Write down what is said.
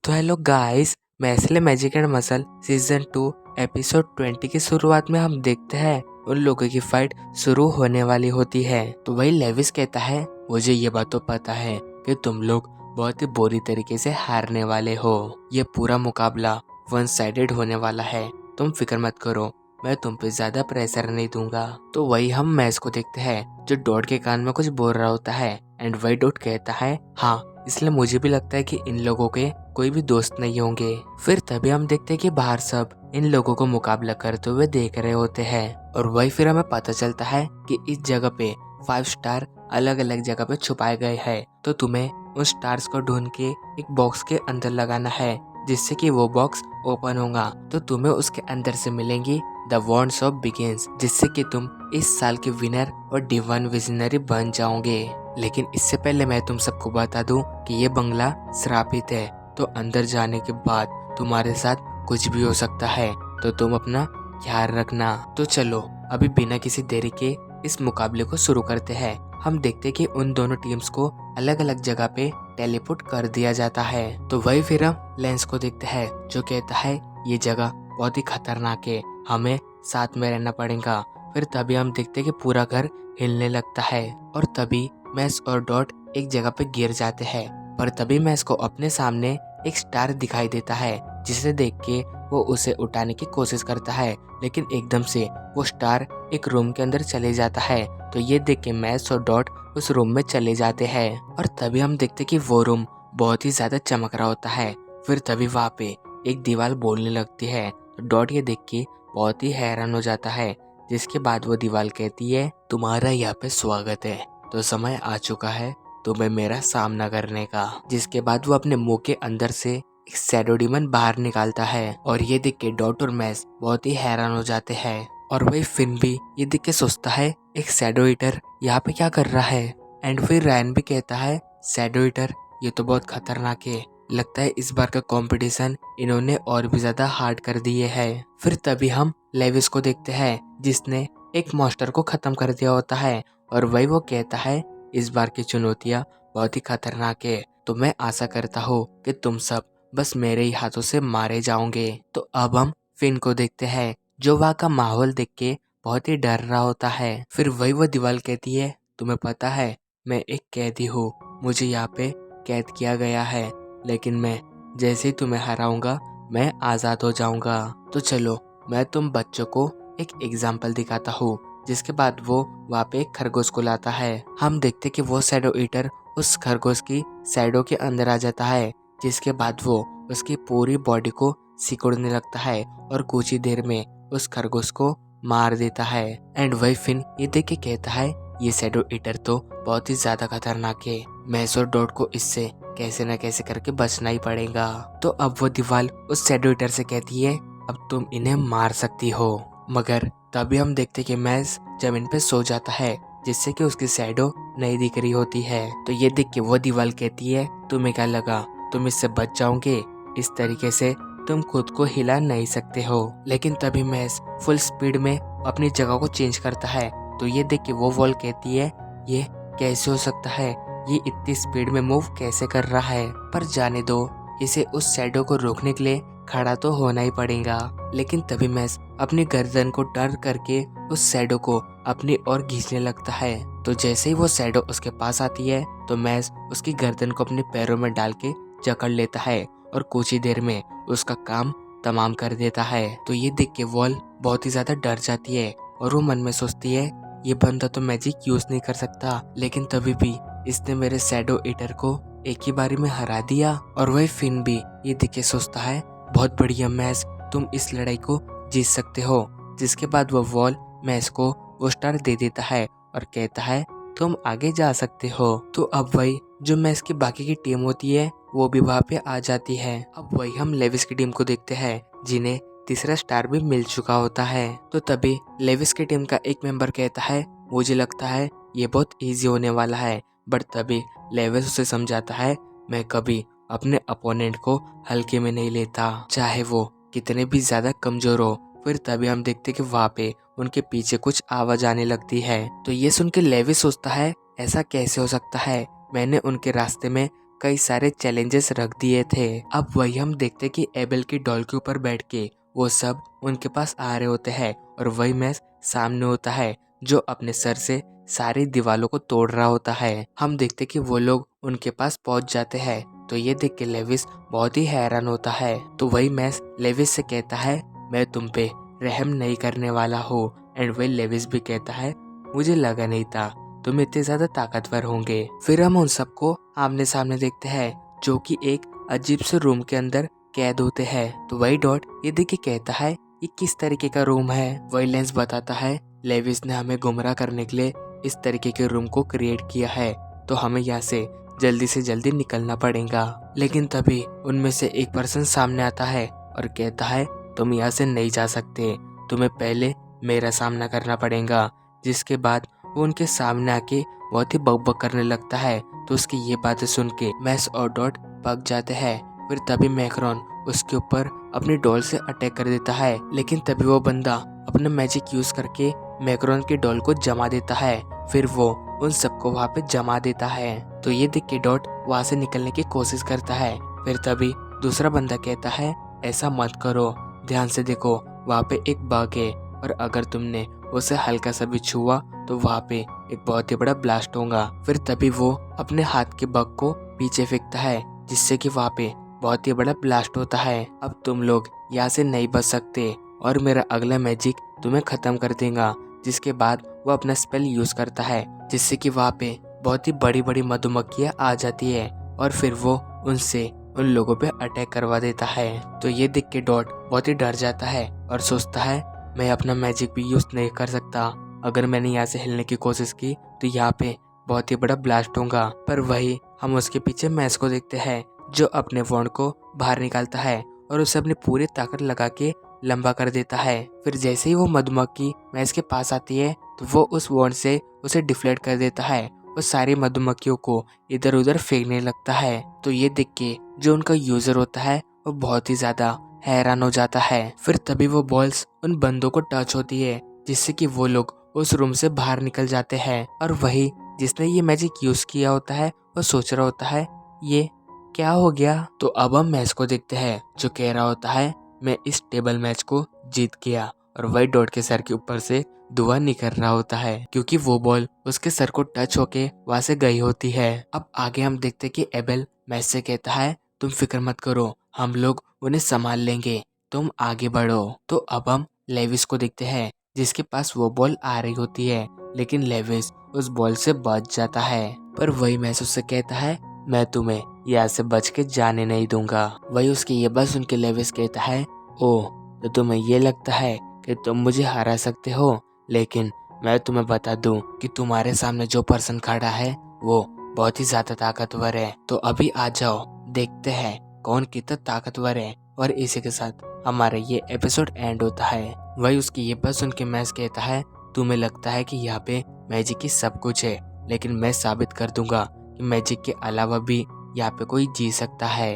तो hello guys, मैं इसलिए magic and muscle season 2 episode 20 की शुरुआत में हम देखते हैं उन लोगों की फाइट शुरू होने वाली होती है। तो वही लेविस कहता है, मुझे ये बात तो पता है कि तुम लोग बहुत ही बुरी तरीके से हारने वाले हो। ये पूरा मुकाबला वन साइडेड होने वाला है, तुम फिक्र मत करो, मैं तुम पे ज्यादा प्रेशर नहीं दूंगा। तो वही हम मैच को देखते हैं जो डॉट के कान में कुछ बोल रहा होता है एंड वही डॉट कहता है, हाँ इसलिए मुझे भी लगता है कि इन लोगों के कोई भी दोस्त नहीं होंगे। फिर तभी हम देखते हैं कि बाहर सब इन लोगों को मुकाबला करते हुए देख रहे होते हैं और वही फिर हमें पता चलता है कि इस जगह पे 5 स्टार अलग अलग जगह पे छुपाए गए हैं। तो तुम्हें उन स्टार्स को ढूंढ के एक बॉक्स के अंदर लगाना है जिससे कि वो बॉक्स ओपन होगा। तो तुम्हें उसके अंदर से मिलेंगी द वॉन्ड्स ऑफ बिगिंस, जिससे कि तुम इस साल के विनर और डिवाइन विजनरी बन जाओगे। लेकिन इससे पहले मैं तुम सबको बता दूं कि ये बंगला श्रापित है, तो अंदर जाने के बाद तुम्हारे साथ कुछ भी हो सकता है, तो तुम अपना ख्याल रखना। तो चलो अभी बिना किसी देरी के इस मुकाबले को शुरू करते हैं। हम देखते कि उन दोनों टीम्स को अलग अलग जगह पे टेलीपोर्ट कर दिया जाता है। तो वही फिर हम लेंस को देखते हैं जो कहता है ये जगह बहुत ही खतरनाक है, हमें साथ में रहना पड़ेगा। फिर तभी हम देखते कि पूरा घर हिलने लगता है और तभी मैस और डॉट एक जगह पे गिर जाते हैं। पर तभी मैस को अपने सामने एक स्टार दिखाई देता है जिसे देख के वो उसे उठाने की कोशिश करता है, लेकिन एकदम से वो स्टार एक रूम के अंदर चले जाता है। तो ये देख के मैस और डॉट उस रूम में चले जाते हैं और तभी हम देखते कि वो रूम बहुत ही ज्यादा चमक रहा होता है। फिर तभी वहाँ पे एक दीवार बोलने लगती है। तो डॉट ये देख के बहुत ही हैरान हो जाता है, जिसके बाद वो दीवार कहती है, तुम्हारा यहाँ पे स्वागत है, तो समय आ चुका है तुम्हें मेरा सामना करने का। जिसके बाद वो अपने मुंह के अंदर से एक शैडो डीमन बाहर निकालता है और ये देख के डॉट और मैस बहुत ही हैरान हो जाते हैं। और वही फिन भी ये देख के सोचता है, एक शैडो ईटर यहाँ पे क्या कर रहा है। एंड फिर रैन भी कहता है, शैडो ईटर ये तो बहुत खतरनाक है, लगता है इस बार का कंपटीशन इन्होंने और भी ज्यादा हार्ड कर दिए है। फिर तभी हम लेविस को देखते हैं जिसने एक मॉन्स्टर को खत्म कर दिया होता है और वही वो कहता है, इस बार की चुनौतियाँ बहुत ही खतरनाक है, तो मैं आशा करता हूँ कि तुम सब बस मेरे ही हाथों से मारे जाओगे। तो अब हम फिन को देखते हैं जो वहाँ का माहौल देख के बहुत ही डर रहा होता है। फिर वही वो दीवार कहती है, तुम्हें पता है मैं एक कैदी हूँ, मुझे यहाँ पे कैद किया गया है, लेकिन मैं जैसे ही तुम्हें हराऊंगा मैं आज़ाद हो जाऊंगा। तो चलो मैं तुम बच्चों को एक एग्जाम्पल दिखाता हूँ। जिसके बाद वो वहाँ पे एक खरगोश को लाता है। हम देखते कि वो शैडो ईटर उस खरगोश की शैडो के अंदर आ जाता है, जिसके बाद वो उसकी पूरी बॉडी को सिकुड़ने लगता है और कुछ ही देर में उस खरगोश को मार देता है। एंड वही फिन ये देख के कहता है, ये शैडो ईटर तो बहुत ही ज्यादा खतरनाक है, मैस और डॉट को इससे कैसे न कैसे करके बचना ही पड़ेगा। तो अब वो दीवार उस शैडो ईटर से कहती है, अब तुम इन्हें मार सकती हो। मगर तभी हम देखते कि मैस जमीन पे सो जाता है, जिससे कि उसकी शैडो नहीं दिख रही होती है। तो ये देख के वो दीवार कहती है, तुम्हें क्या लगा तुम इससे बच जाओगे, इस तरीके से तुम खुद को हिला नहीं सकते हो। लेकिन तभी मैस फुल स्पीड में अपनी जगह को चेंज करता है। तो ये देख के वो वॉल कहती है, ये कैसे हो सकता है, ये इतनी स्पीड में मूव कैसे कर रहा है। पर जाने दो, इसे उस शैडो को रोकने के लिए खड़ा तो होना ही पड़ेगा। लेकिन तभी मैस अपनी गर्दन को टर्न करके उस शैडो को अपनी ओर खींचने लगता है। तो जैसे ही वो शैडो उसके पास आती है तो मैस उसकी गर्दन को अपने पैरों में डाल के जकड़ लेता है और कुछ ही देर में उसका काम तमाम कर देता है। तो ये देख के वॉल बहुत ही ज्यादा डर जाती है और वो मन में सोचती है, ये बंदा तो मैजिक यूज नहीं कर सकता, लेकिन तभी भी इसने मेरे शैडो ईटर को एक ही बारी में हरा दिया। और वही फिन भी ये देख के सोचता है, बहुत बढ़िया मैस, तुम इस लड़ाई को जीत सकते हो। जिसके बाद वो वॉल मैस को वो स्टार दे देता है और कहता है, तुम आगे जा सकते हो। तो अब वही जो मैस की बाकी की टीम होती है वो भी वहाँ पे आ जाती है। अब वही हम लेविस की टीम को देखते हैं जिन्हें तीसरा स्टार भी मिल चुका होता है। तो तभी लेविस की टीम का एक मेंबर कहता है, मुझे लगता है ये बहुत इजी होने वाला है। बट तभी लेविस उसे समझाता है, मैं कभी अपने अपोनेंट को हल्के में नहीं लेता, चाहे वो कितने भी ज्यादा कमजोर हो। फिर तभी हम देखते कि वहाँ पे उनके पीछे कुछ आवाज आने लगती है। तो ये सुन के लेविस सोचता है, ऐसा कैसे हो सकता है, मैंने उनके रास्ते में कई सारे चैलेंजेस रख दिए थे। अब वही हम देखते कि एबेल की डॉल के ऊपर बैठ के वो सब उनके पास आ रहे होते हैं और वही मैस सामने होता है जो अपने सर से सारी दीवालों को तोड़ रहा होता है। हम देखते कि वो लोग उनके पास पहुंच जाते हैं तो ये देख के लेविस बहुत ही हैरान होता है। तो वही मैस लेविस से कहता है मैं तुम पे रहम नहीं करने वाला हूँ। एंड वही लेविस भी कहता है मुझे लगा नहीं था तुम इतने ज्यादा ताकतवर होंगे। फिर हम उन सबको आमने सामने देखते हैं जो कि एक अजीब से रूम के अंदर कैद होते हैं। तो वही डॉट ये देख के कहता है ये किस तरीके का रूम है। वही लेंस बताता है लेविस ने हमें गुमराह करने के लिए इस तरीके के रूम को क्रिएट किया है तो हमें यहाँ से जल्दी निकलना पड़ेगा। लेकिन तभी उनमें से एक पर्सन सामने आता है और कहता है तुम यहाँ से नहीं जा सकते, तुम्हें पहले मेरा सामना करना पड़ेगा। जिसके बाद वो उनके सामने आके बहुत ही बकबक करने लगता है। तो उसकी ये बातें सुन के मैस और डॉट पक जाते हैं। फिर तभी मैक्रोन उसके ऊपर अपनी डॉल से अटैक कर देता है। लेकिन तभी वो बंदा अपना मैजिक यूज करके मैक्रोन की डॉल को जमा देता है। फिर वो उन सबको वहाँ पे जमा देता है। तो ये देख के डॉट वहाँ से निकलने की कोशिश करता है। फिर तभी दूसरा बंदा कहता है ऐसा मत करो, ध्यान से देखो वहाँ पे एक बग है और अगर तुमने उसे हल्का सा भी छुआ तो वहाँ पे एक बहुत ही बड़ा ब्लास्ट होगा। फिर तभी वो अपने हाथ के बग को पीछे फेंकता है जिससे कि वहाँ पे बहुत ही बड़ा ब्लास्ट होता है। अब तुम लोग यहाँ से नहीं बच सकते और मेरा अगला मैजिक तुम्हें खत्म कर देगा। जिसके बाद वो अपना स्पेल यूज करता है जिससे कि वहाँ पे बहुत ही बड़ी बड़ी मधुमक्खियाँ आ जाती है और फिर वो उनसे उन लोगों पे अटैक करवा देता है। तो ये देख के डॉट बहुत ही डर जाता है और सोचता है मैं अपना मैजिक भी यूज नहीं कर सकता, अगर मैंने यहाँ से हिलने की कोशिश की तो यहाँ पे बहुत ही बड़ा ब्लास्ट होगा। पर वही हम उसके पीछे मैस को देखते हैं जो अपने वॉन्ड को बाहर निकालता है और उसे अपनी पूरी ताकत लगा के लंबा कर देता है। फिर जैसे ही वो मधुमक्खी मैस के पास आती है तो वो उस वॉन्ड से उसे डिफ्लेक्ट कर देता है और सारी मधुमक्खियों को इधर उधर फेंकने लगता है। तो ये देख के जो उनका यूजर होता है वो बहुत ही ज्यादा हैरान हो जाता है। फिर तभी वो बॉल्स उन बंदों को टच होती है जिससे कि वो लोग उस रूम से बाहर निकल जाते हैं। और वही जिसने ये मैजिक यूज किया होता है वो सोच रहा होता है ये क्या हो गया। तो अब हम मैच को देखते हैं जो कह रहा होता है मैं इस टेबल मैच को जीत गया और वही डॉट के सर के ऊपर से धुआं निकल रहा होता है क्योंकि वो बॉल उसके सर को टच होके वहां से गई होती है। अब आगे हम देखते कि एबेल मैच से कहता है तुम फिक्र मत करो, हम लोग उन्हें संभाल लेंगे, तुम आगे बढ़ो। तो अब हम लेविस को देखते हैं जिसके पास वो बॉल आ रही होती है लेकिन लेविस उस बॉल से बच जाता है। पर वही मैच उससे कहता है मैं तुम्हें यहाँ से बच के जाने नहीं दूंगा। वही उसकी ये बात सुन के लेविस कहता है ओह तो तुम्हें ये लगता है कि तुम मुझे हरा सकते हो, लेकिन मैं तुम्हें बता दूं कि तुम्हारे सामने जो पर्सन खड़ा है वो बहुत ही ज्यादा ताकतवर है। तो अभी आ जाओ देखते हैं कौन कितना ताकतवर है। और इसी के साथ हमारा ये एपिसोड एंड होता है। वही उसकी ये बात सुन के मैच कहता है तुम्हें लगता है कि यहाँ पे मैजिक ही सब कुछ है, लेकिन मैं साबित कर दूंगा कि मैजिक के अलावा भी यहाँ पे कोई जी सकता है।